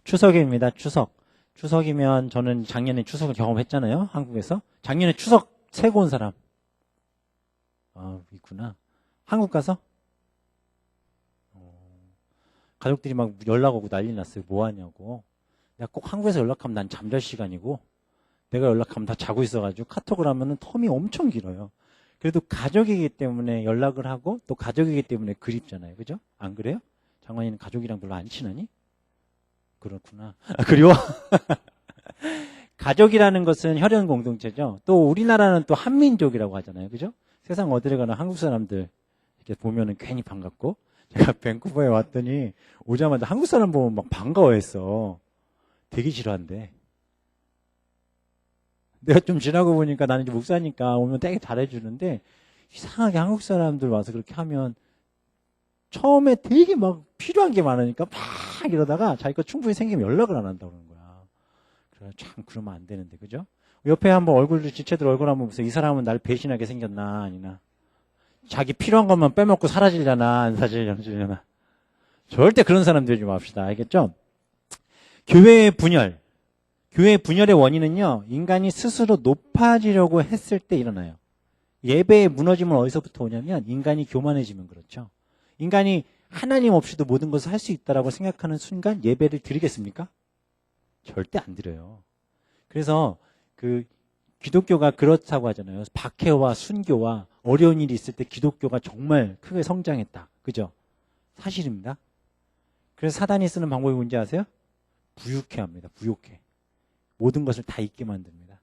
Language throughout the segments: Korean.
추석입니다. 추석. 추석이면 저는 작년에 추석을 경험했잖아요. 한국에서. 작년에 추석 세고 온 사람. 있구나. 한국 가서? 가족들이 막 연락 오고 난리 났어요. 뭐 하냐고. 내가 꼭 한국에서 연락하면 난 잠잘 시간이고, 내가 연락하면 다 자고 있어가지고 카톡을 하면은 텀이 엄청 길어요. 그래도 가족이기 때문에 연락을 하고 또 가족이기 때문에 그립잖아요. 그죠? 안 그래요? 장관이는 가족이랑 별로 안 친하니? 그렇구나. 그리워? 가족이라는 것은 혈연 공동체죠. 또 우리나라는 또 한민족이라고 하잖아요. 그죠? 세상 어디를 가나 한국 사람들 이렇게 보면은 괜히 반갑고, 제가 밴쿠버에 왔더니 오자마자 한국 사람 보면 막 반가워했어. 되게 싫어한대. 내가 좀 지나고 보니까 나는 이제 목사니까 오면 되게 잘해주는데, 이상하게 한국 사람들 와서 그렇게 하면 처음에 되게 막 필요한 게 많으니까 막 이러다가 자기 거 충분히 생기면 연락을 안 한다고 그러는 거야. 그래, 참 그러면 안 되는데, 그죠? 옆에 한번 얼굴도 지체들 얼굴 한번 보세요. 이 사람은 날 배신하게 생겼나 아니나 자기 필요한 것만 빼먹고 사라지려나 안 사라지려나. 절대 그런 사람 되지 맙시다. 알겠죠? 교회의 분열. 교회의 분열의 원인은요, 인간이 스스로 높아지려고 했을 때 일어나요. 예배의 무너짐은 어디서부터 오냐면 인간이 교만해지면 그렇죠. 인간이 하나님 없이도 모든 것을 할 수 있다라고 생각하는 순간 예배를 드리겠습니까? 절대 안 드려요. 그래서 그 기독교가 그렇다고 하잖아요. 박해와 순교와 어려운 일이 있을 때 기독교가 정말 크게 성장했다. 그죠? 사실입니다. 그래서 사단이 쓰는 방법이 뭔지 아세요? 부욕해 합니다. 부욕해. 모든 것을 다 잊게 만듭니다.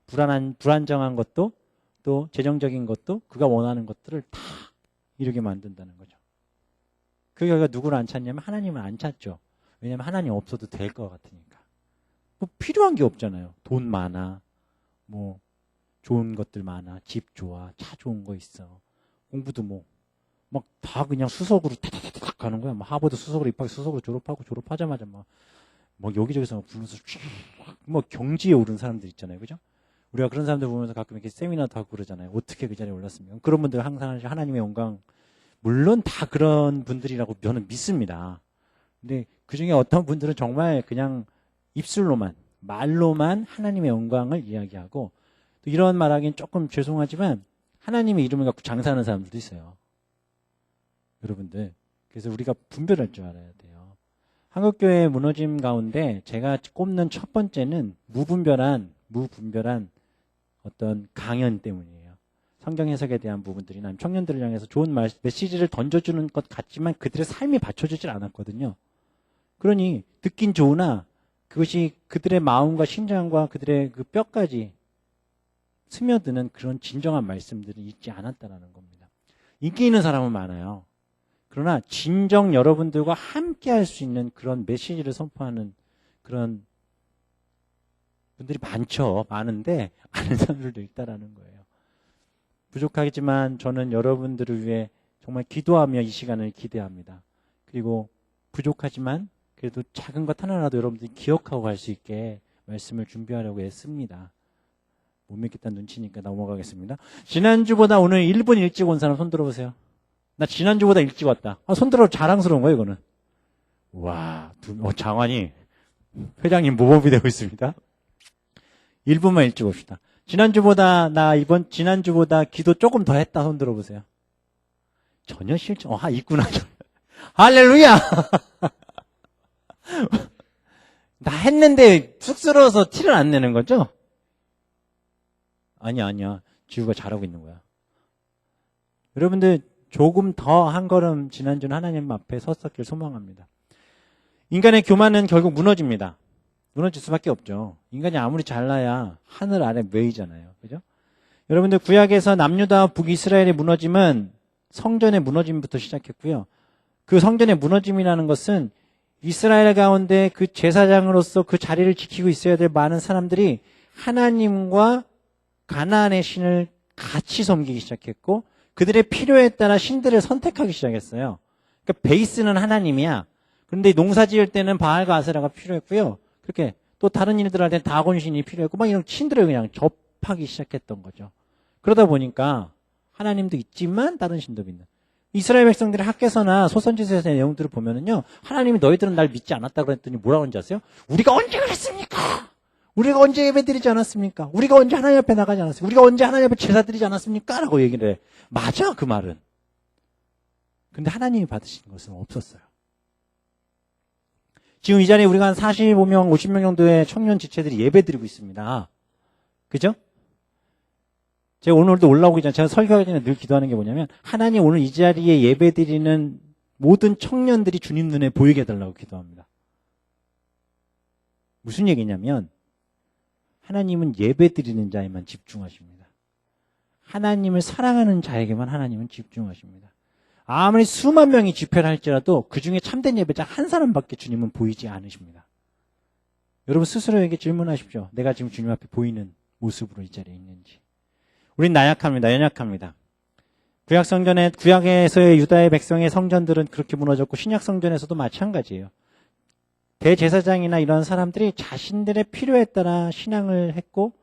불안정한 것도 또 재정적인 것도 그가 원하는 것들을 다 이루게 만든다는 거죠. 그 결과 누구를 안 찾냐면 하나님을 안 찾죠. 왜냐하면 하나님 없어도 될 것 같으니까. 뭐 필요한 게 없잖아요. 돈 많아, 뭐 좋은 것들 많아, 집 좋아, 차 좋은 거 있어, 공부도 뭐 막 다 그냥 수석으로 타타타닥 가는 거야. 뭐 하버드 수석으로 입학해 수석으로 졸업하고 졸업하자마자 뭐 여기저기서 부르면서 뭐 경지에 오른 사람들 있잖아요, 그죠? 우리가 그런 사람들 보면서 가끔 이렇게 세미나도 하고 그러잖아요. 어떻게 그 자리에 올랐습니까? 그런 분들 항상 하나님의 영광, 물론 다 그런 분들이라고 저는 믿습니다. 근데 그 중에 어떤 분들은 정말 그냥 입술로만, 말로만 하나님의 영광을 이야기하고, 또 이런 말하기는 조금 죄송하지만 하나님의 이름을 갖고 장사하는 사람들도 있어요. 여러분들. 그래서 우리가 분별할 줄 알아야 돼요. 한국교회의 무너짐 가운데 제가 꼽는 첫 번째는 무분별한 어떤 강연 때문이에요. 성경 해석에 대한 부분들이나 청년들을 향해서 좋은 메시지를 던져주는 것 같지만 그들의 삶이 받쳐주질 않았거든요. 그러니 듣긴 좋으나 그것이 그들의 마음과 심장과 그들의 그 뼈까지 스며드는 그런 진정한 말씀들이 있지 않았다는 겁니다. 인기 있는 사람은 많아요. 그러나 진정 여러분들과 함께 할 수 있는 그런 메시지를 선포하는 그런 분들이 많죠. 많은데 아는 사람들도 있다라는 거예요. 부족하겠지만 저는 여러분들을 위해 정말 기도하며 이 시간을 기대합니다. 그리고 부족하지만 그래도 작은 것 하나라도 여러분들이 기억하고 갈 수 있게 말씀을 준비하려고 애씁니다. 못 믿겠다는 눈치니까 넘어가겠습니다. 지난주보다 오늘 1분 일찍 온 사람 손 들어보세요. 나 지난주보다 일찍 왔다. 손 들어 자랑스러운 거예요, 이거는. 와, 장관이 회장님 모범이 되고 있습니다. 1분만 일찍 옵시다. 지난주보다 기도 조금 더 했다. 손 들어보세요. 전혀 실증, 있구나. 할렐루야! 나 했는데 쑥스러워서 티를 안 내는 거죠? 아니야. 지우가 잘하고 있는 거야. 여러분들, 조금 더 한 걸음 지난주는 하나님 앞에 섰었길 소망합니다. 인간의 교만은 결국 무너집니다. 무너질 수밖에 없죠. 인간이 아무리 잘나야 하늘 아래 매이잖아요. 그죠? 여러분들 구약에서 남유다와 북이스라엘의 무너짐은 성전의 무너짐부터 시작했고요. 그 성전의 무너짐이라는 것은 이스라엘 가운데 그 제사장으로서 그 자리를 지키고 있어야 될 많은 사람들이 하나님과 가나안의 신을 같이 섬기기 시작했고 그들의 필요에 따라 신들을 선택하기 시작했어요. 그러니까 베이스는 하나님이야. 그런데 농사 지을 때는 바알과 아세라가 필요했고요. 그렇게 또 다른 일들 할 때는 다곤신이 필요했고 막 이런 신들을 그냥 접하기 시작했던 거죠. 그러다 보니까 하나님도 있지만 다른 신도 있는. 이스라엘 백성들의 학개서나 소선지서의 내용들을 보면은요, 하나님이 너희들은 날 믿지 않았다 그랬더니 뭐라고 하는지 아세요? 우리가 언제 그랬습니까? 우리가 언제 예배드리지 않았습니까? 우리가 언제 하나님 앞에 나가지 않았습니까? 우리가 언제 하나님 앞에 제사 드리지 않았습니까? 라고 얘기를 해. 맞아, 그 말은. 근데 하나님이 받으신 것은 없었어요. 지금 이 자리에 우리가 한 45명, 50명 정도의 청년 지체들이 예배드리고 있습니다. 그죠? 제가 오늘도 올라오기 전에 제가 설교하기 전에 늘 기도하는 게 뭐냐면, 하나님 오늘 이 자리에 예배드리는 모든 청년들이 주님 눈에 보이게 해달라고 기도합니다. 무슨 얘기냐면, 하나님은 예배드리는 자에만 집중하십니다. 하나님을 사랑하는 자에게만 하나님은 집중하십니다. 아무리 수만 명이 집회를 할지라도 그 중에 참된 예배자 한 사람밖에 주님은 보이지 않으십니다. 여러분 스스로에게 질문하십시오. 내가 지금 주님 앞에 보이는 모습으로 이 자리에 있는지. 우린 나약합니다. 연약합니다. 구약에서의 유다의 백성의 성전들은 그렇게 무너졌고 신약 성전에서도 마찬가지예요. 대제사장이나 이런 사람들이 자신들의 필요에 따라 신앙을 했고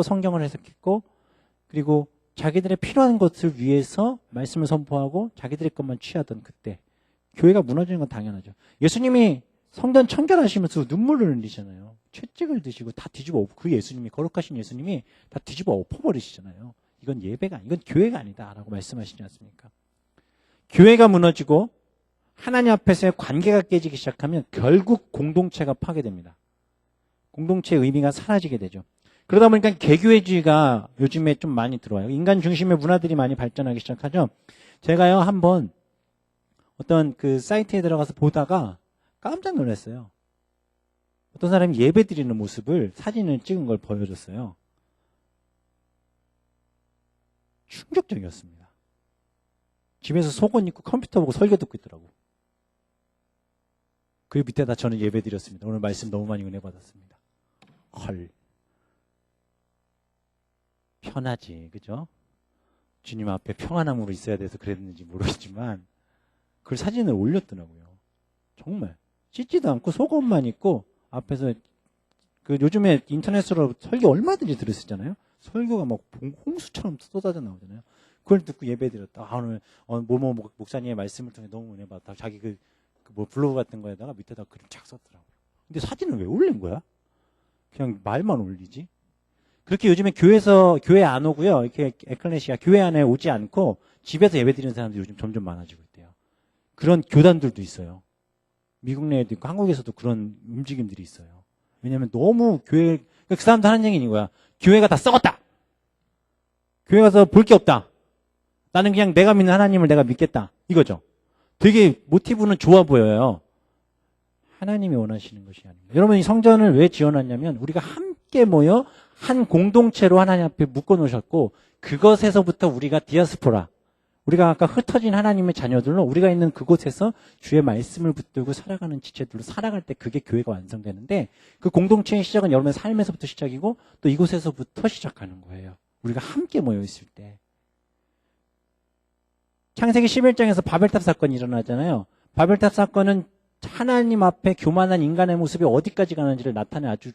성경을 해석했고 그리고 자기들의 필요한 것을 위해서 말씀을 선포하고 자기들의 것만 취하던 그때 교회가 무너지는 건 당연하죠. 예수님이 성전 청결하시면서 눈물을 흘리잖아요. 채찍을 드시고 다 뒤집어 엎고 그 예수님이 거룩하신 예수님이 다 뒤집어 엎어버리시잖아요. 이건 예배가 이건 교회가 아니다라고 말씀하시지 않습니까? 교회가 무너지고 하나님 앞에서의 관계가 깨지기 시작하면 결국 공동체가 파괴됩니다. 공동체의 의미가 사라지게 되죠. 그러다 보니까 개교회주의가 요즘에 좀 많이 들어와요. 인간 중심의 문화들이 많이 발전하기 시작하죠. 제가요 한번 어떤 그 사이트에 들어가서 보다가 깜짝 놀랐어요. 어떤 사람이 예배 드리는 모습을 사진을 찍은 걸 보여줬어요. 충격적이었습니다. 집에서 속옷 입고 컴퓨터 보고 설교 듣고 있더라고. 그 밑에다 저는 예배 드렸습니다. 오늘 말씀 너무 많이 은혜 받았습니다. 헐. 편하지, 그죠? 주님 앞에 평안함으로 있어야 돼서 그랬는지 모르겠지만 그 사진을 올렸더라고요. 정말 씻지도 않고 속옷만 입고 앞에서 그 요즘에 인터넷으로 설교 얼마든지 들으시잖아요. 설교가 막 홍수처럼 쏟아져 나오잖아요. 그걸 듣고 예배 드렸다. 오늘 뭐뭐 목사님의 말씀을 통해 너무 은혜 받았다. 자기 그 블로그 같은 거에다가 밑에다 글을 착 썼더라고요. 근데 사진을 왜 올린 거야? 그냥 말만 올리지? 그렇게 요즘에 교회 안 오고요. 이렇게 에클레시아 교회 안에 오지 않고 집에서 예배 드리는 사람들이 요즘 점점 많아지고 있대요. 그런 교단들도 있어요. 미국 내에도 있고 한국에서도 그런 움직임들이 있어요. 왜냐하면 너무 그 사람도 하는 얘기는 이거야. 교회가 다 썩었다. 교회 가서 볼 게 없다. 나는 그냥 내가 믿는 하나님을 내가 믿겠다. 이거죠. 되게 모티브는 좋아 보여요. 하나님이 원하시는 것이 아닙니다. 여러분 이 성전을 왜 지어놨냐면 우리가 함께 모여 한 공동체로 하나님 앞에 묶어놓으셨고 그것에서부터 우리가 디아스포라 우리가 아까 흩어진 하나님의 자녀들로 우리가 있는 그곳에서 주의 말씀을 붙들고 살아가는 지체들로 살아갈 때 그게 교회가 완성되는데 그 공동체의 시작은 여러분의 삶에서부터 시작이고 또 이곳에서부터 시작하는 거예요. 우리가 함께 모여 있을 때. 창세기 11장에서 바벨탑 사건이 일어나잖아요. 바벨탑 사건은 하나님 앞에 교만한 인간의 모습이 어디까지 가는지를 나타내 아주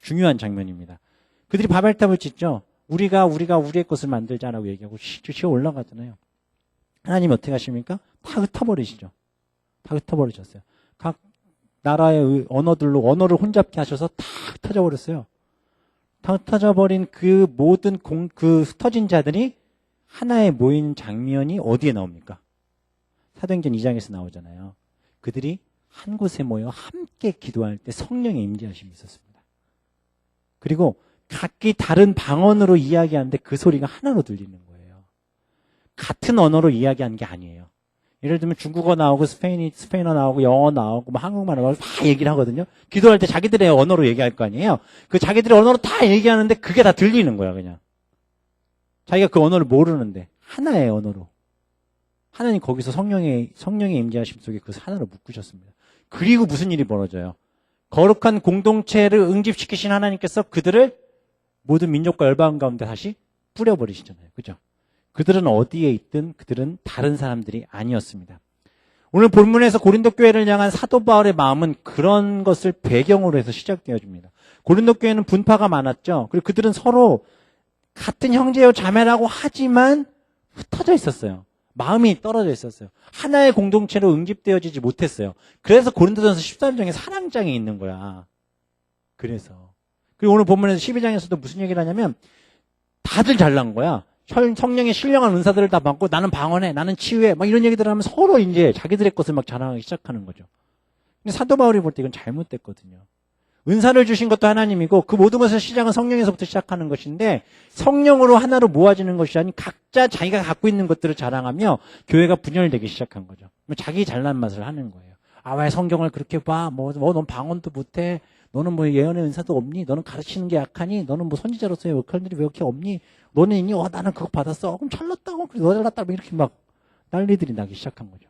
중요한 장면입니다. 그들이 바벨탑을 짓죠. 우리가 우리의 것을 만들자라고 얘기하고 시어 올라가잖아요. 하나님이 어떻게 하십니까? 다 흩어버리시죠. 다 흩어버리셨어요. 각 나라의 언어들로 언어를 혼잡게 하셔서 다 흩어져 버렸어요. 다 흩어져 버린 그 모든 그 흩어진 자들이 하나에 모인 장면이 어디에 나옵니까? 사도행전 2장에서 나오잖아요. 그들이 한 곳에 모여 함께 기도할 때 성령의 임재하심이 있었습니다. 그리고 각기 다른 방언으로 이야기하는데 그 소리가 하나로 들리는 거예요. 같은 언어로 이야기하는 게 아니에요. 예를 들면 중국어 나오고 스페인어 나오고 영어 나오고 뭐 한국말 나오고 다 얘기를 하거든요. 기도할 때 자기들의 언어로 얘기할 거 아니에요. 그 자기들의 언어로 다 얘기하는데 그게 다 들리는 거야 그냥. 자기가 그 언어를 모르는데 하나의 언어로. 하나님 거기서 성령의 임재하심 속에 그것을 하나로 묶으셨습니다. 그리고 무슨 일이 벌어져요? 거룩한 공동체를 응집시키신 하나님께서 그들을 모든 민족과 열방 가운데 다시 뿌려버리시잖아요. 그죠? 그들은 어디에 있든 그들은 다른 사람들이 아니었습니다. 오늘 본문에서 고린도 교회를 향한 사도 바울의 마음은 그런 것을 배경으로 해서 시작되어집니다. 고린도 교회는 분파가 많았죠. 그리고 그들은 서로 같은 형제요 자매라고 하지만 흩어져 있었어요. 마음이 떨어져 있었어요. 하나의 공동체로 응집되어지지 못했어요. 그래서 고린도전서 13장에 사랑장이 있는 거야. 그래서. 그리고 오늘 본문에서 12장에서도 무슨 얘기를 하냐면 다들 잘난 거야. 성령의 신령한 은사들을 다 받고 나는 방언해, 나는 치유해, 막 이런 얘기들을 하면 서로 이제 자기들의 것을 막 자랑하기 시작하는 거죠. 근데 사도 바울이 볼 때 이건 잘못됐거든요. 은사를 주신 것도 하나님이고 그 모든 것의 시작은 성령에서부터 시작하는 것인데 성령으로 하나로 모아지는 것이 아닌 각자 자기가 갖고 있는 것들을 자랑하며 교회가 분열되기 시작한 거죠. 자기 잘난 맛을 하는 거예요. 아, 왜 성경을 그렇게 봐? 넌 방언도 못해? 너는 뭐 예언의 은사도 없니? 너는 가르치는 게 약하니? 너는 뭐 선지자로서의 역할들이 왜 이렇게 없니? 너는 있니? 나는 그거 받았어. 그럼 잘났다고. 그래, 너 잘났다. 이렇게 막 난리들이 나기 시작한 거죠.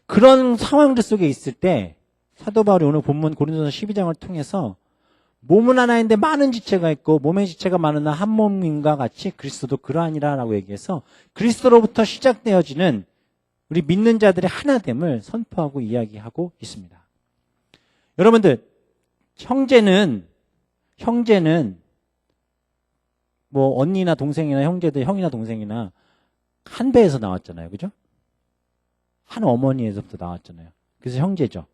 그런 상황들 속에 있을 때 사도 바울이 오늘 본문 고린도전서 12장을 통해서 몸은 하나인데 많은 지체가 있고 몸의 지체가 많으나 한 몸인과 같이 그리스도도 그러하니라라고 얘기해서 그리스도로부터 시작되어지는 우리 믿는 자들의 하나됨을 선포하고 이야기하고 있습니다. 여러분들, 형제는 뭐 언니나 동생이나 형제들, 형이나 동생이나 한 배에서 나왔잖아요. 그죠? 한 어머니에서부터 나왔잖아요. 그래서 형제죠.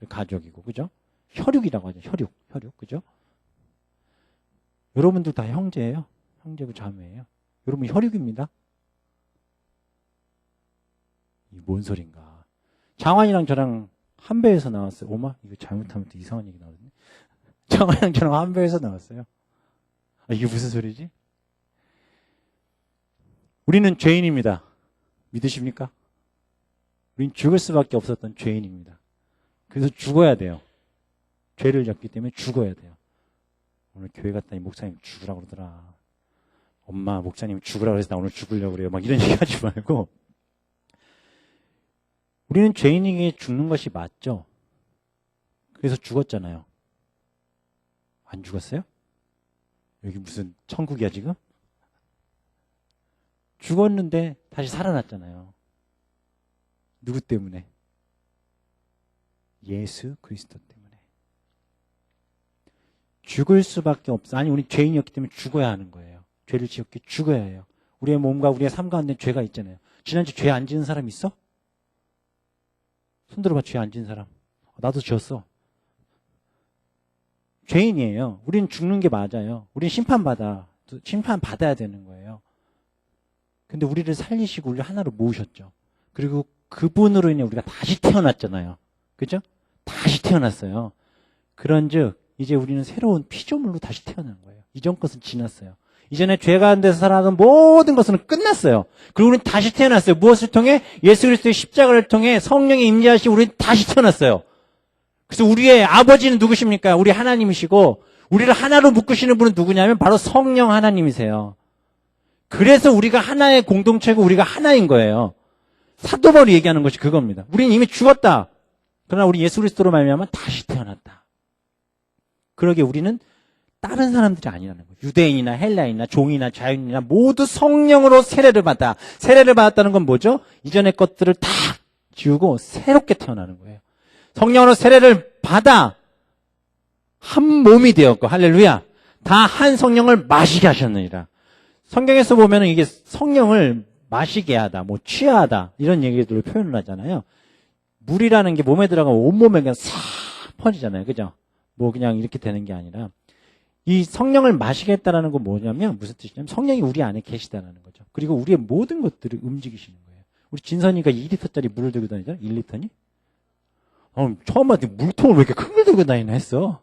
가족이고, 그죠? 혈육이라고 하죠. 혈육, 그죠? 여러분들 다 형제예요. 형제고 자매예요. 여러분 혈육입니다. 이 뭔 소린가? 장환이랑 저랑 한 배에서 나왔어요. 오마? 이거 잘못하면 또 이상한 얘기 나오네. 장환이랑 저랑 한 배에서 나왔어요. 아, 이게 무슨 소리지? 우리는 죄인입니다. 믿으십니까? 우린 죽을 수밖에 없었던 죄인입니다. 그래서 죽어야 돼요. 죄를 졌기 때문에 죽어야 돼요. 오늘 교회 갔더니 목사님 죽으라고 그러더라. 엄마, 목사님 죽으라고 그래서 나 오늘 죽으려고 그래요. 막 이런 얘기 하지 말고. 우리는 죄인에게 죽는 것이 맞죠. 그래서 죽었잖아요. 안 죽었어요? 여기 무슨 천국이야 지금? 죽었는데 다시 살아났잖아요. 누구 때문에? 예수 그리스도 때문에. 죽을 수밖에 없어. 아니, 우리 죄인이었기 때문에 죽어야 하는 거예요. 죄를 지었기 죽어야 해요. 우리의 몸과 우리의 삶 가운데 죄가 있잖아요. 지난주 죄 안 지은 사람 있어? 손 들어봐. 죄 안 지은 사람. 나도 지었어. 죄인이에요. 우리는 죽는 게 맞아요. 우리는 심판받아야 되는 거예요. 근데 우리를 살리시고 우리를 하나로 모으셨죠. 그리고 그분으로 인해 우리가 다시 태어났잖아요. 그죠? 다시 태어났어요. 그런즉 이제 우리는 새로운 피조물로 다시 태어난 거예요. 이전 것은 지났어요. 이전에 죄 가운데서 살아가던 모든 것은 끝났어요. 그리고 우리는 다시 태어났어요. 무엇을 통해? 예수 그리스도의 십자가를 통해 성령이 임재하시고 우리는 다시 태어났어요. 그래서 우리의 아버지는 누구십니까? 우리 하나님이시고 우리를 하나로 묶으시는 분은 누구냐면 바로 성령 하나님이세요. 그래서 우리가 하나의 공동체고 우리가 하나인 거예요. 사도 바울이 얘기하는 것이 그겁니다. 우리는 이미 죽었다. 그러나 우리 예수 그리스도로 말미암아 다시 태어났다. 그러게 우리는 다른 사람들이 아니라는 거예요. 유대인이나 헬라인이나 종이나 자유인이나 모두 성령으로 세례를 받아. 세례를 받았다는 건 뭐죠? 이전의 것들을 다 지우고 새롭게 태어나는 거예요. 성령으로 세례를 받아 한 몸이 되었고, 할렐루야. 다 한 성령을 마시게 하셨느니라. 성경에서 보면 이게 성령을 마시게 하다, 뭐 취하다 이런 얘기들을 표현을 하잖아요. 물이라는 게 몸에 들어가면 온몸에 그냥 싹 퍼지잖아요. 그죠? 뭐 그냥 이렇게 되는 게 아니라 이 성령을 마시겠다라는 건 뭐냐면 무슨 뜻이냐면 성령이 우리 안에 계시다는 거죠. 그리고 우리의 모든 것들을 움직이시는 거예요. 우리 진선이가 2리터짜리 물을 들고 다니잖아. 1리터니? 처음 봤을 때 물통을 왜 이렇게 큰 걸 들고 다니나 했어.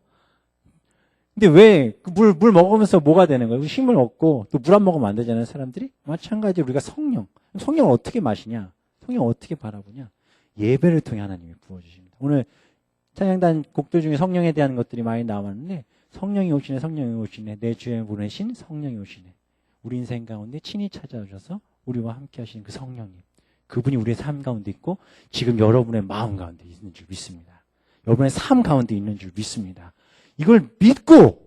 근데 왜 물 먹으면서 뭐가 되는 거예요? 식물 먹고 또 물 안 먹으면 안 되잖아요, 사람들이. 마찬가지로 우리가 성령을 어떻게 마시냐? 성령 어떻게 바라보냐? 예배를 통해 하나님이 부어주십니다. 오늘 찬양단 곡들 중에 성령에 대한 것들이 많이 나왔는데 성령이 오시네, 내 주에 보내신 성령이 오시네. 우리 인생 가운데 친히 찾아오셔서 우리와 함께 하시는 그 성령님. 그분이 우리의 삶 가운데 있고 지금 여러분의 마음 가운데 있는 줄 믿습니다. 여러분의 삶 가운데 있는 줄 믿습니다. 이걸 믿고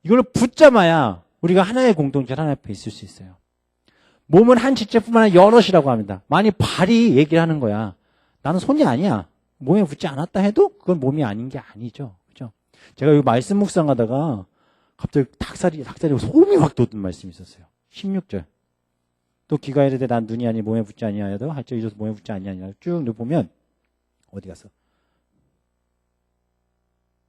이걸 붙잡아야 우리가 하나의 공동체 하나 앞에 있을 수 있어요. 몸은 한 지체뿐만 아니라 여럿이라고 합니다. 만약 발이 얘기를 하는 거야. 나는 손이 아니야. 몸에 붙지 않았다 해도 그건 몸이 아닌 게 아니죠. 그죠? 제가 여기 말씀 묵상하다가 갑자기 닭살이 소음이 확 돋는 말씀이 있었어요. 16절. 또 귀가 이르되 난 눈이 아니 몸에 붙지 아니하여도 할지 잊어서 몸에 붙지 아니하니라. 쭉 보면 어디 갔어?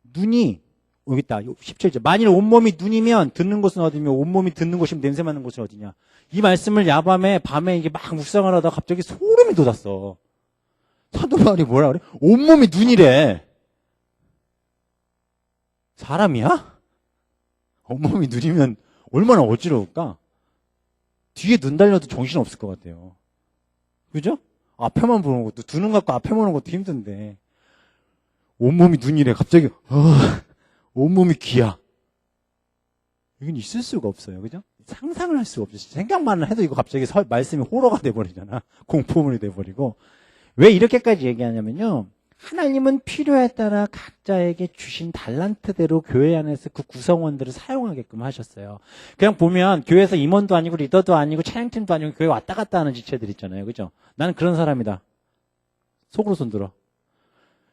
눈이 여기 있다. 17절. 만일 온몸이 눈이면 듣는 곳은 어디며 온몸이 듣는 곳이면 냄새 맡는 곳은 어디냐. 이 말씀을 야밤에 밤에 이게 막 묵상을 하다가 갑자기 소름이 돋았어. 사도 바울이 뭐라 그래? 온몸이 눈이래. 사람이야? 온몸이 눈이면 얼마나 어지러울까? 뒤에 눈 달려도 정신 없을 것 같아요. 그죠? 앞에만 보는 것도, 두 눈 갖고 앞에 보는 것도 힘든데. 온몸이 눈이래. 갑자기, 온몸이 귀야. 이건 있을 수가 없어요. 그죠? 상상을 할 수가 없어요. 생각만 해도 이거 갑자기 말씀이 호러가 돼버리잖아. 공포물이 돼버리고. 왜 이렇게까지 얘기하냐면요. 하나님은 필요에 따라 각자에게 주신 달란트대로 교회 안에서 그 구성원들을 사용하게끔 하셨어요. 그냥 보면 교회에서 임원도 아니고 리더도 아니고 찬양팀도 아니고 교회 왔다 갔다 하는 지체들 있잖아요. 그죠? 나는 그런 사람이다. 속으로 손들어.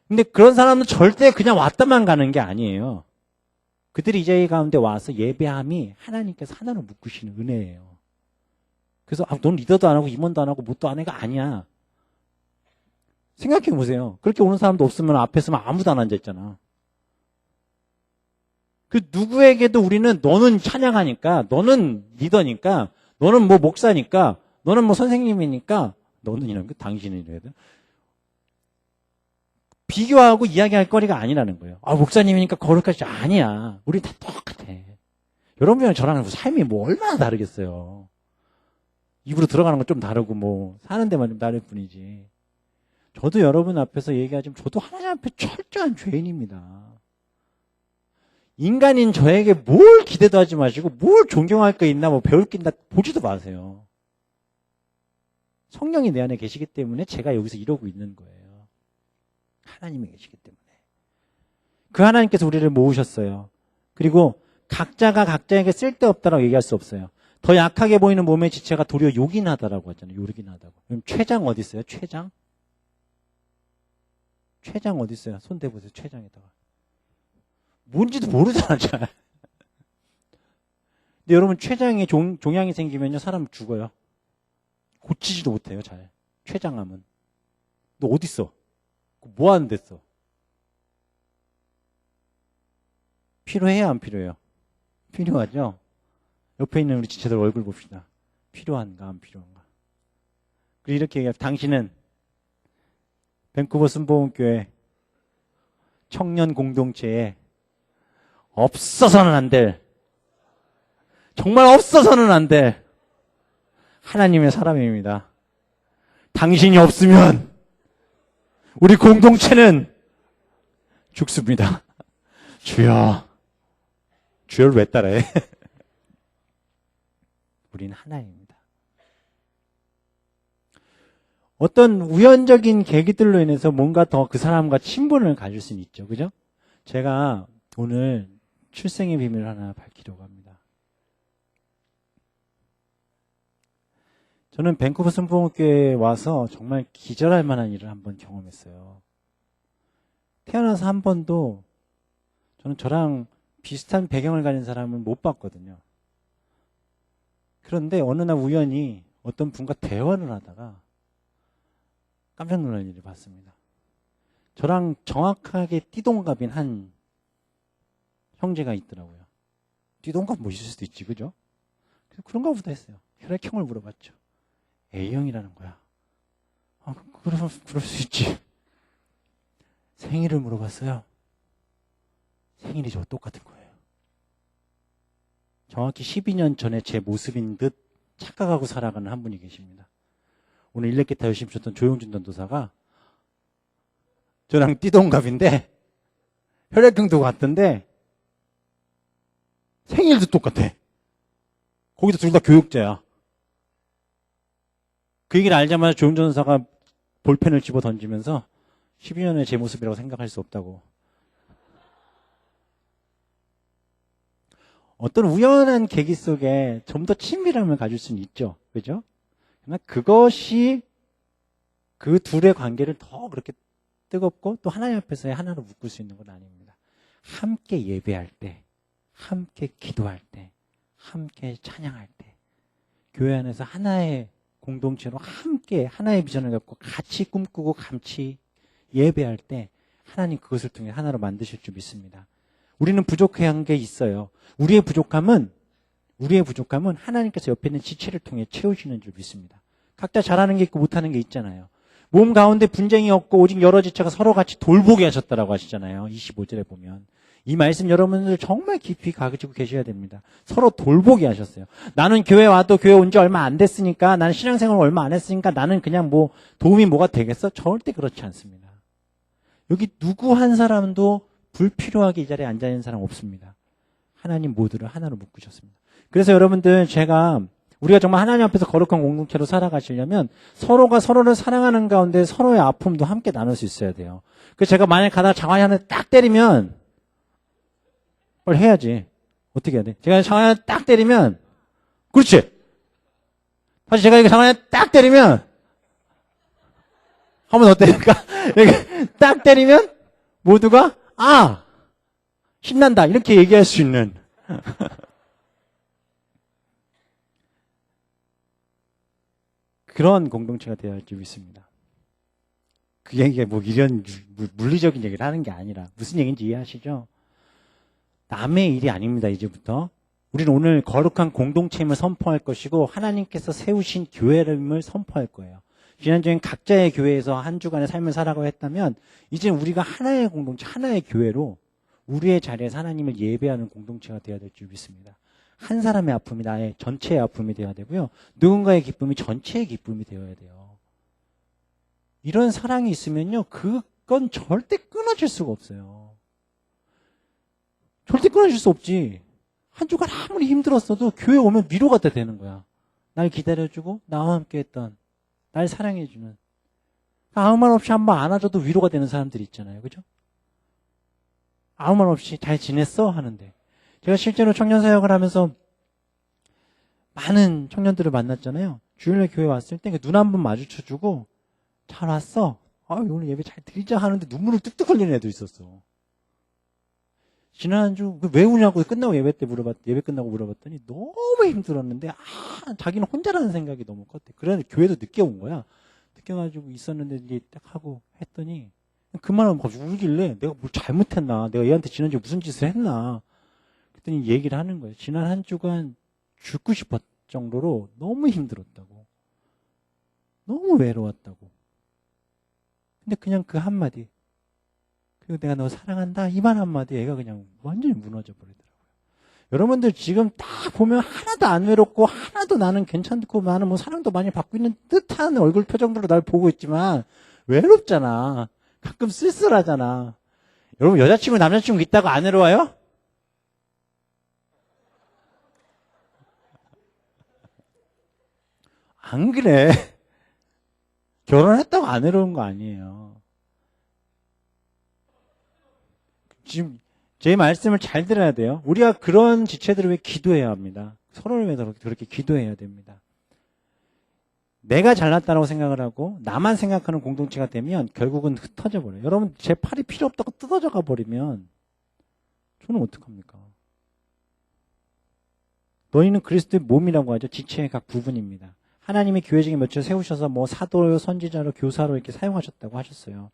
근데 그런 사람은 절대 그냥 왔다만 가는 게 아니에요. 그들이 이 자리 가운데 와서 예배함이 하나님께서 하나로 묶으시는 은혜예요. 그래서 넌 리더도 안 하고 임원도 안 하고 뭣도 안 해가 아니야. 생각해 보세요. 그렇게 오는 사람도 없으면 앞에 서면 아무도 안 앉아있잖아. 그 누구에게도 우리는 너는 찬양하니까, 너는 리더니까, 너는 뭐 목사니까, 너는 뭐 선생님이니까, 너는 이런 거 당신이래야 돼. 비교하고 이야기할 거리가 아니라는 거예요. 목사님이니까 거룩하지 아니야. 우리 다 똑같아. 여러분이랑 저랑 삶이 뭐 얼마나 다르겠어요. 입으로 들어가는 건 좀 다르고 뭐 사는 데만 좀 다를 뿐이지. 저도 여러분 앞에서 얘기하지만 저도 하나님 앞에 철저한 죄인입니다. 인간인 저에게 뭘 기대도 하지 마시고 뭘 존경할 거 있나 뭐 배울 게 있나 보지도 마세요. 성령이 내 안에 계시기 때문에 제가 여기서 이러고 있는 거예요. 하나님이 계시기 때문에. 그 하나님께서 우리를 모으셨어요. 그리고 각자가 각자에게 쓸데없다라고 얘기할 수 없어요. 더 약하게 보이는 몸의 지체가 도리어 요긴하다라고 하잖아요. 요긴하다고. 그럼 췌장 어디 있어요? 췌장? 췌장 어디 있어요? 손 대보세요. 췌장에다가. 뭔지도 모르잖아, 잘. 근데 여러분 췌장에 종양이 생기면요 사람 죽어요. 고치지도 못해요, 잘. 췌장암은. 너 어디 있어? 뭐 하는 데 써? 필요해요, 안 필요해요? 필요하죠? 옆에 있는 우리 지체들 얼굴 봅시다. 필요한가, 안 필요한가? 그리고 이렇게 얘기해요. 당신은 밴쿠버 순복음교회 청년 공동체에 없어서는 안 될, 정말 없어서는 안 될 하나님의 사람입니다. 당신이 없으면 우리 공동체는 죽습니다. 주여, 주여를 왜 따라해? 우리는 하나입니다. 어떤 우연적인 계기들로 인해서 뭔가 더 그 사람과 친분을 가질 수는 있죠. 그죠? 제가 오늘 출생의 비밀을 하나 밝히려고 합니다. 저는 밴쿠버 순복음교회에 와서 정말 기절할 만한 일을 한번 경험했어요. 태어나서 한 번도 저는 저랑 비슷한 배경을 가진 사람을 못 봤거든요. 그런데 어느 날 우연히 어떤 분과 대화를 하다가 깜짝 놀란 일을 봤습니다. 저랑 정확하게 띠동갑인 한 형제가 있더라고요. 띠동갑 뭐 있을 수도 있지, 그죠? 그런가 보다 했어요. 혈액형을 물어봤죠. A형이라는 거야. 그럴 수 있지. 생일을 물어봤어요. 생일이 저와 똑같은 거예요. 정확히 12년 전에 제 모습인 듯 착각하고 살아가는 한 분이 계십니다. 오늘 일렉기타 열심히 쳤던 조용준 전도사가 저랑 띠동갑인데 혈액형도 같은데 생일도 똑같아. 거기도 둘 다 교육자야. 그 얘기를 알자마자 조용준 전도사가 볼펜을 집어 던지면서 12년의 제 모습이라고 생각할 수 없다고. 어떤 우연한 계기 속에 좀 더 친밀함을 가질 수는 있죠. 그죠? 그러나 그것이 그 둘의 관계를 더 그렇게 뜨겁고 또 하나님 앞에서의 하나로 묶을 수 있는 건 아닙니다. 함께 예배할 때, 함께 기도할 때, 함께 찬양할 때, 교회 안에서 하나의 공동체로 함께 하나의 비전을 갖고 같이 꿈꾸고 같이 예배할 때 하나님 그것을 통해 하나로 만드실 줄 믿습니다. 우리는 부족한 게 있어요. 우리의 부족함은 하나님께서 옆에 있는 지체를 통해 채우시는 줄 믿습니다. 각자 잘하는 게 있고 못하는 게 있잖아요. 몸 가운데 분쟁이 없고 오직 여러 지체가 서로 같이 돌보게 하셨다라고 하시잖아요. 25절에 보면. 이 말씀 여러분들 정말 깊이 가지고 계셔야 됩니다. 서로 돌보게 하셨어요. 나는 교회 와도 교회 온 지 얼마 안 됐으니까, 나는 신앙생활 얼마 안 했으니까 나는 그냥 뭐 도움이 뭐가 되겠어? 절대 그렇지 않습니다. 여기 누구 한 사람도 불필요하게 이 자리에 앉아있는 사람 없습니다. 하나님 모두를 하나로 묶으셨습니다. 그래서 여러분들 우리가 정말 하나님 앞에서 거룩한 공동체로 살아가시려면 서로가 서로를 사랑하는 가운데 서로의 아픔도 함께 나눌 수 있어야 돼요. 그래서 제가 만약 가다가 장환이 하나 딱 때리면 뭘 해야지. 어떻게 해야 돼? 제가 장환이 하나 딱 때리면 그렇지. 다시 제가 이거 장환이 하나 딱 때리면 한 번 더 때릴까? 이렇게 딱 때리면 모두가 신난다 이렇게 얘기할 수 있는 그런 공동체가 되어야 할 줄 믿습니다. 그 얘기가 뭐 이런 물리적인 얘기를 하는 게 아니라 무슨 얘기인지 이해하시죠? 남의 일이 아닙니다. 이제부터 우리는 오늘 거룩한 공동체임을 선포할 것이고 하나님께서 세우신 교회임을 선포할 거예요. 지난주엔 각자의 교회에서 한 주간의 삶을 살아가고 했다면 이제 우리가 하나의 공동체, 하나의 교회로 우리의 자리에서 하나님을 예배하는 공동체가 되어야 될 줄 믿습니다. 한 사람의 아픔이 나의 전체의 아픔이 되어야 되고요. 누군가의 기쁨이 전체의 기쁨이 되어야 돼요. 이런 사랑이 있으면요. 그건 절대 끊어질 수가 없어요. 절대 끊어질 수 없지. 한 주간 아무리 힘들었어도 교회 오면 위로가 되는 거야. 날 기다려주고 나와 함께 했던, 날 사랑해주는, 아무 말 없이 한 번 안아줘도 위로가 되는 사람들이 있잖아요. 그죠? 아무 말 없이 잘 지냈어? 하는데. 제가 실제로 청년 사역을 하면서 많은 청년들을 만났잖아요. 주일날 교회 왔을 때 눈 한 번 마주쳐주고 잘 왔어? 오늘 예배 잘 드리자 하는데 눈물을 뚝뚝 흘리는 애도 있었어. 지난주 왜 우냐고 끝나고 예배 끝나고 물어봤더니 너무 힘들었는데 자기는 혼자라는 생각이 너무 컸대. 그래 교회도 늦게 온 거야. 늦게 가지고 있었는데 이제 딱 하고 했더니 그 말은 갑자기 울길래 내가 뭘 잘못했나? 내가 얘한테 지난주에 무슨 짓을 했나? 그랬더니 얘기를 하는 거예요. 지난 한 주간 죽고 싶었 정도로 너무 힘들었다고. 너무 외로웠다고. 근데 그냥 그 한마디, 그리고 내가 너 사랑한다 이 말 한마디 애가 그냥 완전히 무너져 버리더라고요. 여러분들 지금 딱 보면 하나도 안 외롭고 하나도 나는 괜찮고 나는 뭐 사랑도 많이 받고 있는 듯한 얼굴 표정들로 날 보고 있지만 외롭잖아. 가끔 쓸쓸하잖아. 여러분 여자친구 남자친구 있다고 안 외로워요? 안 그래. 결혼했다고 안 외로운 거 아니에요. 지금 제 말씀을 잘 들어야 돼요. 우리가 그런 지체들을 위해 기도해야 합니다. 서로를 위해서 그렇게 기도해야 됩니다. 내가 잘났다고 생각을 하고 나만 생각하는 공동체가 되면 결국은 흩어져 버려요. 여러분 제 팔이 필요 없다고 뜯어져 가버리면 저는 어떡합니까? 너희는 그리스도의 몸이라고 하죠. 지체의 각 부분입니다. 하나님이 교회적인 몇을 세우셔서 뭐 사도요, 선지자로, 교사로 이렇게 사용하셨다고 하셨어요.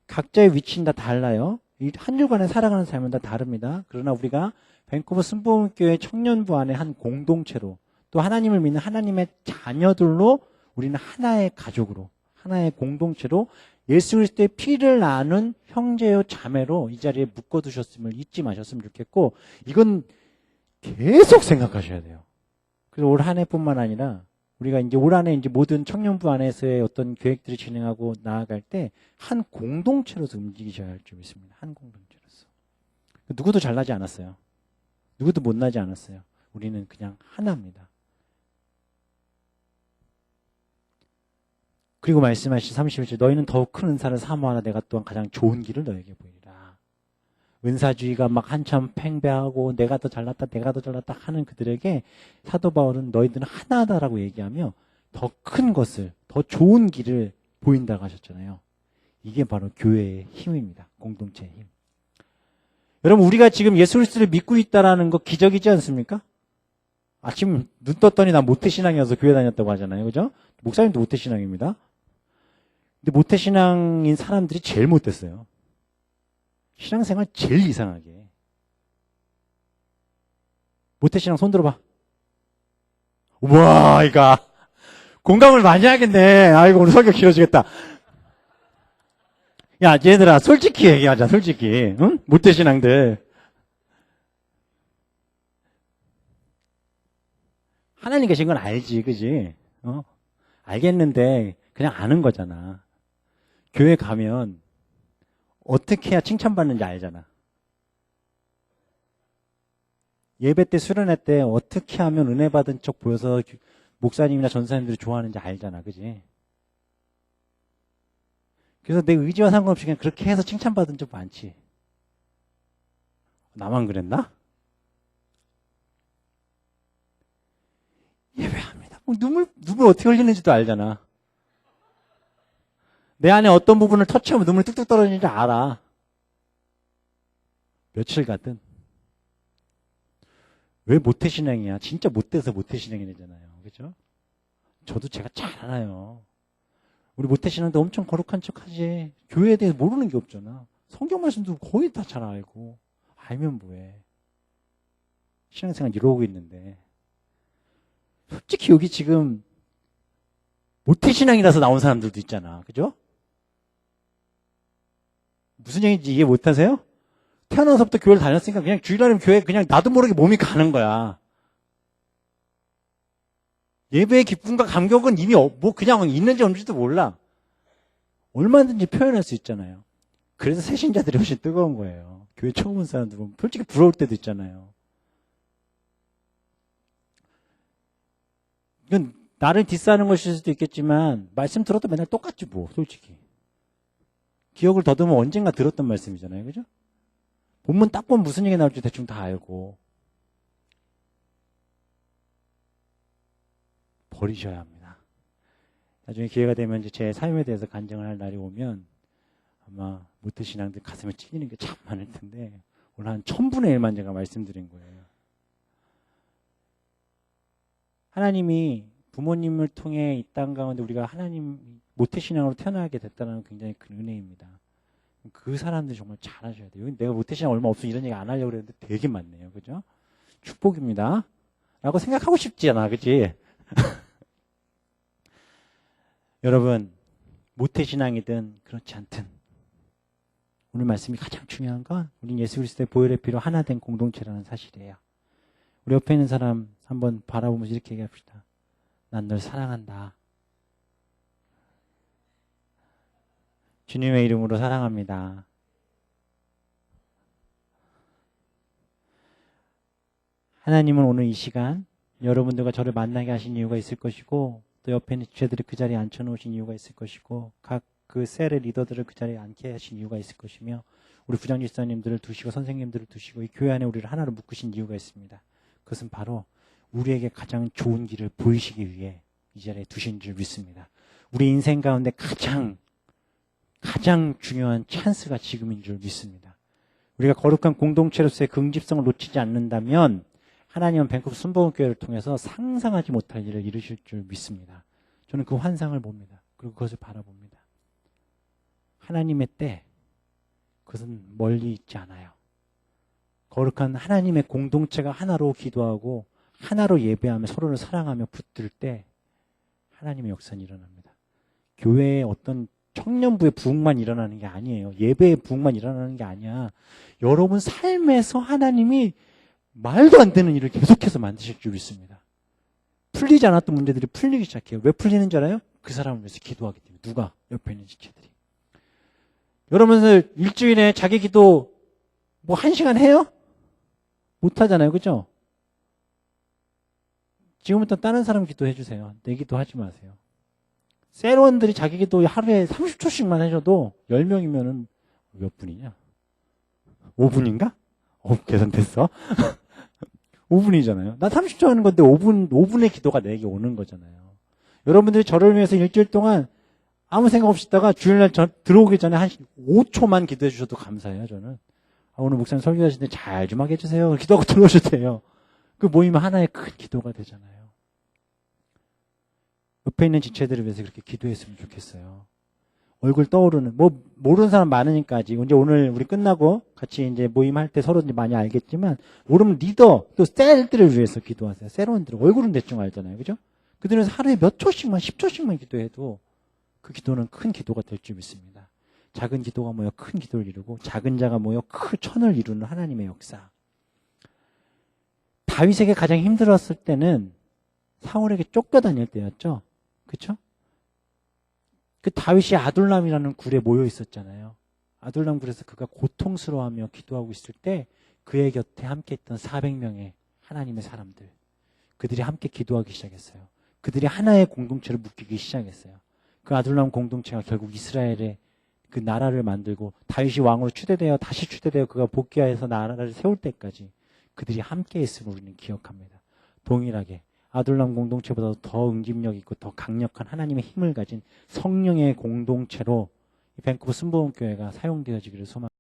각자의 위치는 다 달라요. 이 한 주간에 살아가는 삶은 다 다릅니다. 그러나 우리가 밴쿠버 순복음교회 청년부 안에 한 공동체로 또 하나님을 믿는 하나님의 자녀들로 우리는 하나의 가족으로 하나의 공동체로 예수 그리스도의 피를 나눈 형제요 자매로 이 자리에 묶어두셨음을 잊지 마셨으면 좋겠고 이건 계속 생각하셔야 돼요. 그래서 올 한 해뿐만 아니라 우리가 이제 올 한해 이제 모든 청년부 안에서의 어떤 계획들을 진행하고 나아갈 때 한 공동체로서 움직이셔야 할 줄 믿습니다. 한 공동체로서. 누구도 잘나지 않았어요. 누구도 못나지 않았어요. 우리는 그냥 하나입니다. 그리고 말씀하신 31절 너희는 더욱 큰 은사를 사모하라 내가 또한 가장 좋은 길을 너에게 보이리라. 은사주의가 막 한참 팽배하고 내가 더 잘났다 내가 더 잘났다 하는 그들에게 사도 바울은 너희들은 하나다라고 얘기하며 더 큰 것을 더 좋은 길을 보인다고 하셨잖아요. 이게 바로 교회의 힘입니다. 공동체의 힘. 여러분 우리가 지금 예수 그리스도를 믿고 있다라는 거 기적이지 않습니까? 아침 눈 떴더니 난 모태신앙이어서 교회 다녔다고 하잖아요. 그죠? 목사님도 모태신앙입니다. 근데 모태신앙인 사람들이 제일 못됐어요. 신앙생활 제일 이상하게. 모태신앙 손 들어봐. 우와, 이거 공감을 많이 하겠네. 아이고, 오늘 설교 길어지겠다. 야, 얘들아, 솔직히 얘기하자, 솔직히. 응? 모태신앙들. 하나님 계신 건 알지, 그지? 알겠는데, 그냥 아는 거잖아. 교회 가면, 어떻게 해야 칭찬받는지 알잖아. 예배 때, 수련회 때, 어떻게 하면 은혜 받은 척 보여서 목사님이나 전사님들이 좋아하는지 알잖아, 그지? 그래서 내 의지와 상관없이 그냥 그렇게 해서 칭찬받은 적 많지. 나만 그랬나? 예배합니다. 눈물 어떻게 흘리는지도 알잖아. 내 안에 어떤 부분을 터치하면 눈물 뚝뚝 떨어지는지 알아. 며칠 가든. 왜 모태신앙이야? 진짜 못돼서 모태신앙이 되잖아요. 그죠? 저도 제가 잘 알아요. 우리 모태신앙도 엄청 거룩한 척 하지. 교회에 대해서 모르는 게 없잖아. 성경 말씀도 거의 다 잘 알고. 알면 뭐해. 신앙생활 이러고 있는데. 솔직히 여기 지금 모태신앙이라서 나온 사람들도 있잖아. 그죠? 무슨 얘기인지 이해 못하세요? 태어나서부터 교회를 다녔으니까 그냥 주일날이면 교회 그냥 나도 모르게 몸이 가는 거야. 예배의 기쁨과 감격은 이미 뭐 그냥 있는지 없는지도 몰라. 얼마든지 표현할 수 있잖아요. 그래서 새신자들이 훨씬 뜨거운 거예요. 교회 처음 온 사람들 보면 솔직히 부러울 때도 있잖아요. 이건 나를 디스하는 것일 수도 있겠지만 말씀 들어도 맨날 똑같지 뭐 솔직히. 기억을 더듬으면 언젠가 들었던 말씀이잖아요. 그죠? 본문 딱 보면 무슨 얘기 나올지 대충 다 알고. 버리셔야 합니다. 나중에 기회가 되면 이제 제 삶에 대해서 간증을 할 날이 오면 아마 모태신앙들 가슴에 찔리는 게 참 많을 텐데 오늘 한 1000분의 1만 제가 말씀드린 거예요. 하나님이 부모님을 통해 이 땅 가운데 우리가 하나님 모태신앙으로 태어나게 됐다는 건 굉장히 큰 은혜입니다. 그 사람들 정말 잘하셔야 돼요. 내가 모태신앙 얼마 없으면 이런 얘기 안 하려고 그랬는데 되게 많네요. 그죠? 축복입니다. 라고 생각하고 싶지 않아. 그치? 여러분, 모태신앙이든 그렇지 않든 오늘 말씀이 가장 중요한 건 우린 예수 그리스도의 보혈의 피로 하나 된 공동체라는 사실이에요. 우리 옆에 있는 사람 한번 바라보면서 이렇게 얘기합시다. 난 널 사랑한다. 주님의 이름으로 사랑합니다. 하나님은 오늘 이 시간 여러분들과 저를 만나게 하신 이유가 있을 것이고 또 옆에 있는 지체들을 그 자리에 앉혀놓으신 이유가 있을 것이고 각 그 셀의 리더들을 그 자리에 앉게 하신 이유가 있을 것이며 우리 부장집사님들을 두시고 선생님들을 두시고 이 교회 안에 우리를 하나로 묶으신 이유가 있습니다. 그것은 바로 우리에게 가장 좋은 길을 보이시기 위해 이 자리에 두신 줄 믿습니다. 우리 인생 가운데 가장 중요한 찬스가 지금인 줄 믿습니다. 우리가 거룩한 공동체로서의 긍집성을 놓치지 않는다면 하나님은 밴쿠버 순복음교회를 통해서 상상하지 못할 일을 이루실 줄 믿습니다. 저는 그 환상을 봅니다. 그리고 그것을 바라봅니다. 하나님의 때, 그것은 멀리 있지 않아요. 거룩한 하나님의 공동체가 하나로 기도하고 하나로 예배하며 서로를 사랑하며 붙들 때 하나님의 역사는 일어납니다. 교회의 어떤 청년부의 부흥만 일어나는 게 아니에요. 예배의 부흥만 일어나는 게 아니야. 여러분 삶에서 하나님이 말도 안 되는 일을 계속해서 만드실 줄 믿습니다. 풀리지 않았던 문제들이 풀리기 시작해요. 왜 풀리는 줄 알아요? 그 사람을 위해서 기도하기 때문에. 누가? 옆에 있는 지체들이. 여러분들 일주일에 자기 기도 뭐 1시간 해요? 못 하잖아요. 그죠? 지금부터 다른 사람 기도해 주세요. 내 기도 하지 마세요. 셀원들이 자기 기도 하루에 30초씩만 해줘도 10명이면은 몇 분이냐? 5분인가? 계산됐어? 5분이잖아요. 나 30초 하는 건데 5분의 기도가 내게 오는 거잖아요. 여러분들이 저를 위해서 일주일 동안 아무 생각 없이 있다가 주일날 들어오기 전에 한 5초만 기도해 주셔도 감사해요, 저는. 오늘 목사님 설교하시는데 잘 좀 하게 해주세요. 기도하고 들어오셔도 돼요. 그 모임은 하나의 큰 기도가 되잖아요. 옆에 있는 지체들을 위해서 그렇게 기도했으면 좋겠어요. 얼굴 떠오르는, 모르는 사람 많으니까 아직. 이제 오늘 우리 끝나고 같이 이제 모임할 때 서로 이제 많이 알겠지만, 모르면 리더, 또 셀들을 위해서 기도하세요. 셀원들. 얼굴은 대충 알잖아요. 그죠? 그들은 하루에 몇 초씩만, 10초씩만 기도해도 그 기도는 큰 기도가 될 줄 믿습니다. 작은 기도가 모여 큰 기도를 이루고, 작은 자가 모여 큰 천을 이루는 하나님의 역사. 다윗에게 가장 힘들었을 때는 사울에게 쫓겨다닐 때였죠. 그쵸? 그 다윗이 아둘람이라는 굴에 모여 있었잖아요. 아둘람 굴에서 그가 고통스러워하며 기도하고 있을 때 그의 곁에 함께 있던 400명의 하나님의 사람들, 그들이 함께 기도하기 시작했어요. 그들이 하나의 공동체를 묶이기 시작했어요. 그 아둘람 공동체가 결국 이스라엘의 그 나라를 만들고 다윗이 왕으로 추대되어 다시 추대되어 그가 복귀해서 나라를 세울 때까지 그들이 함께 있음을 우리는 기억합니다. 동일하게 아둘람 공동체보다 더 응집력 있고 더 강력한 하나님의 힘을 가진 성령의 공동체로 이 밴쿠버 순복음교회가 사용되어지기를 소망합니다.